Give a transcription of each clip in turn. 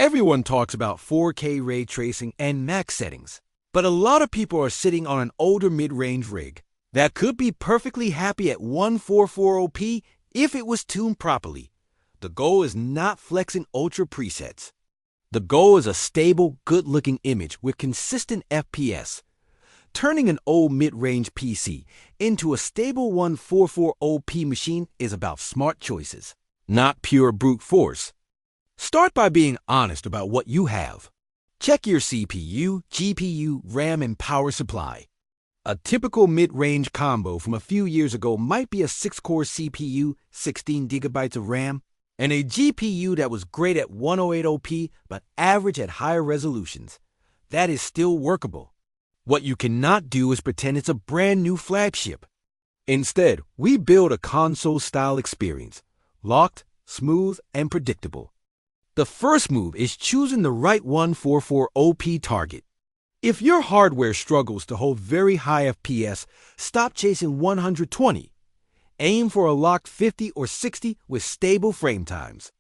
Everyone talks about 4K ray tracing and max settings, but a lot of people are sitting on an older mid-range rig that could be perfectly happy at 1440p if it was tuned properly. The goal is not flexing ultra presets. The goal is a stable, good-looking image with consistent FPS. Turning an old mid-range PC into a stable 1440p machine is about smart choices, not pure brute force. Start by being honest about what you have. Check your CPU, GPU, RAM, and power supply. A typical mid-range combo from a few years ago might be a 6-core CPU, 16 GB of RAM, and a GPU that was great at 108p but average at higher resolutions. That is still workable. What you cannot do is pretend it's a brand new flagship. Instead, we build a console-style experience, locked, smooth, and predictable. The first move is choosing the right 1440p target. If your hardware struggles to hold very high FPS, stop chasing 120. Aim for a locked 50 or 60 with stable frame times.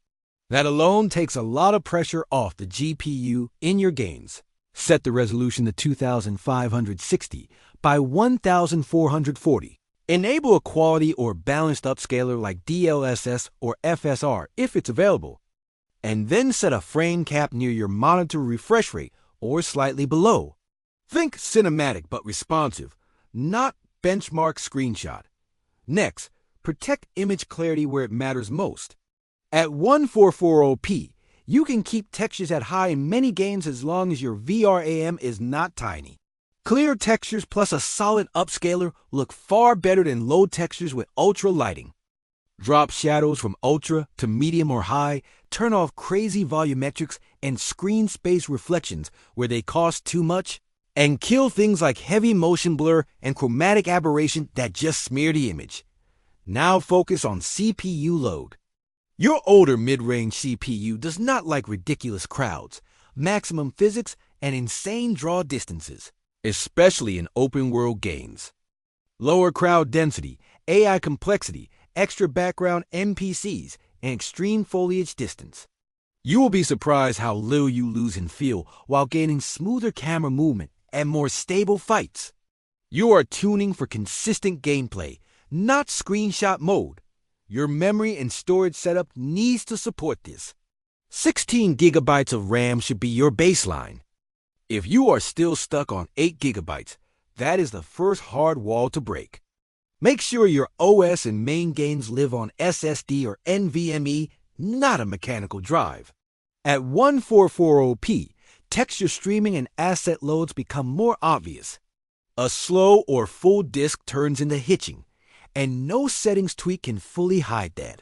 That alone takes a lot of pressure off the GPU in your games. Set the resolution to 2560 by 1440. Enable a quality or balanced upscaler like DLSS or FSR if it's available. And then set a frame cap near your monitor refresh rate or slightly below. Think cinematic but responsive, not benchmark screenshot. Next, protect image clarity where it matters most. At 1440p, you can keep textures at high in many games as long as your VRAM is not tiny. Clear textures plus a solid upscaler look far better than low textures with ultra lighting. Drop shadows from ultra to medium or high, turn off crazy volumetrics and screen space reflections where they cost too much, and kill things like heavy motion blur and chromatic aberration that just smear the image. Now focus on CPU load. Your older mid-range CPU does not like ridiculous crowds, maximum physics, and insane draw distances, especially in open-world games. Lower crowd density, AI complexity, extra background NPCs, and extreme foliage distance. You will be surprised how little you lose in feel while gaining smoother camera movement and more stable fights. You are tuning for consistent gameplay, not screenshot mode. Your memory and storage setup needs to support this. 16 GB of RAM should be your baseline. If you are still stuck on 8 GB, that is the first hard wall to break. Make sure your OS and main games live on SSD or NVMe, not a mechanical drive. At 1440p, texture streaming and asset loads become more obvious. A slow or full disk turns into hitching, and no settings tweak can fully hide that.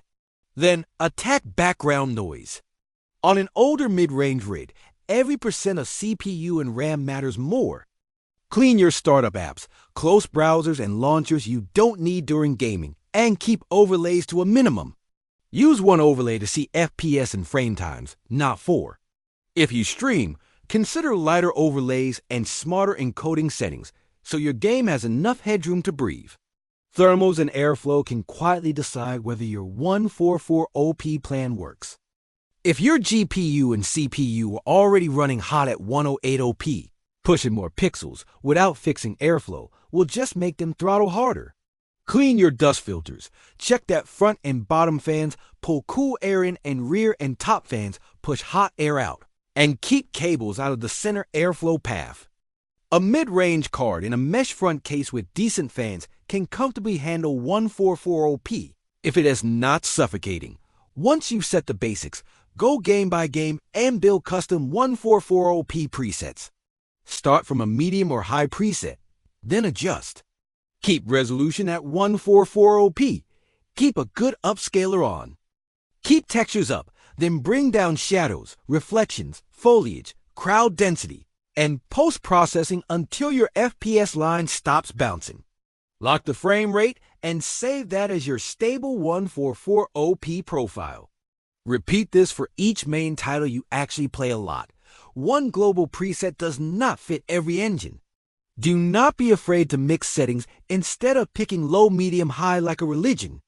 Then attack background noise. On an older mid-range rig, every percent of CPU and RAM matters more. Clean your startup apps, close browsers, and launchers you don't need during gaming, and keep overlays to a minimum. Use one overlay to see FPS and frame times, not 4. If you stream, consider lighter overlays and smarter encoding settings so your game has enough headroom to breathe. Thermals and airflow can quietly decide whether your 1440p plan works. If your GPU and CPU are already running hot at 108p, pushing more pixels without fixing airflow will just make them throttle harder. Clean your dust filters. Check that front and bottom fans pull cool air in and rear and top fans push hot air out. And keep cables out of the center airflow path. A mid-range card in a mesh front case with decent fans can comfortably handle 1440p if it is not suffocating. Once you've set the basics, go game by game and build custom 1440p presets. Start from a medium or high preset, then adjust. Keep resolution at 1440p. Keep a good upscaler on. Keep textures up, then bring down shadows, reflections, foliage, crowd density, and post-processing until your FPS line stops bouncing. Lock the frame rate and save that as your stable 1440p profile. Repeat this for each main title you actually play a lot. One global preset does not fit every engine. Do not be afraid to mix settings instead of picking low, medium, high like a religion.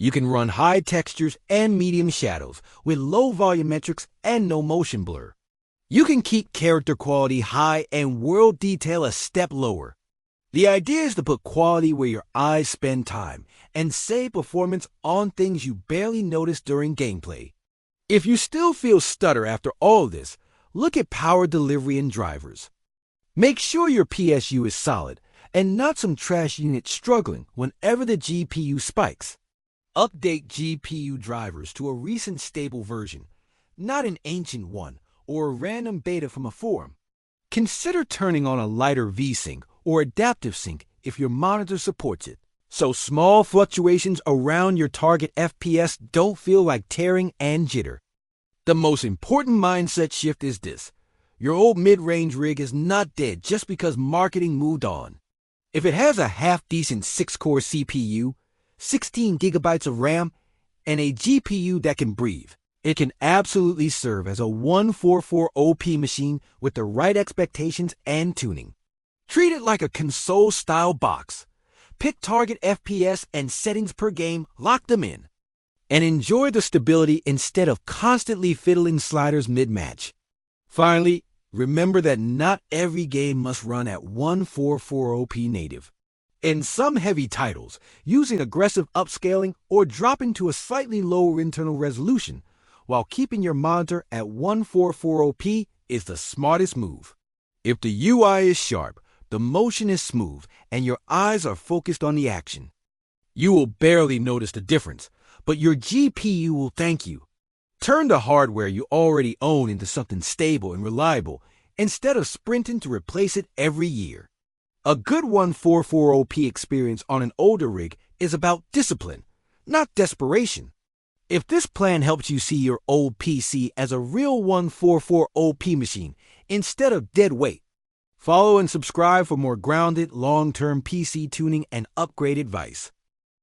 You can run high textures and medium shadows with low volumetrics and no motion blur. You can keep character quality high and world detail a step lower. The idea is to put quality where your eyes spend time and save performance on things you barely notice during gameplay. If you still feel stutter after all this, look at power delivery and drivers. Make sure your PSU is solid and not some trash unit struggling whenever the GPU spikes. Update GPU drivers to a recent stable version, not an ancient one or a random beta from a forum. Consider turning on a lighter VSync or adaptive sync if your monitor supports it, so small fluctuations around your target FPS don't feel like tearing and jitter. The most important mindset shift is this: your old mid-range rig is not dead just because marketing moved on. If it has a half-decent 6-core CPU, 16 gigabytes of RAM, and a GPU that can breathe, it can absolutely serve as a 144 OP machine with the right expectations and tuning. Treat it like a console-style box. Pick target FPS and settings per game, lock them in, and enjoy the stability instead of constantly fiddling sliders mid-match. Finally, remember that not every game must run at 144 OP native. In some heavy titles, using aggressive upscaling or dropping to a slightly lower internal resolution while keeping your monitor at 144 OP is the smartest move. If the UI is sharp, the motion is smooth, and your eyes are focused on the action, you will barely notice the difference, but your GPU will thank you. Turn the hardware you already own into something stable and reliable instead of sprinting to replace it every year. A good 144 OP experience on an older rig is about discipline, not desperation. If this plan helps you see your old PC as a real 144 OP machine instead of dead weight, follow and subscribe for more grounded, long-term PC tuning and upgrade advice.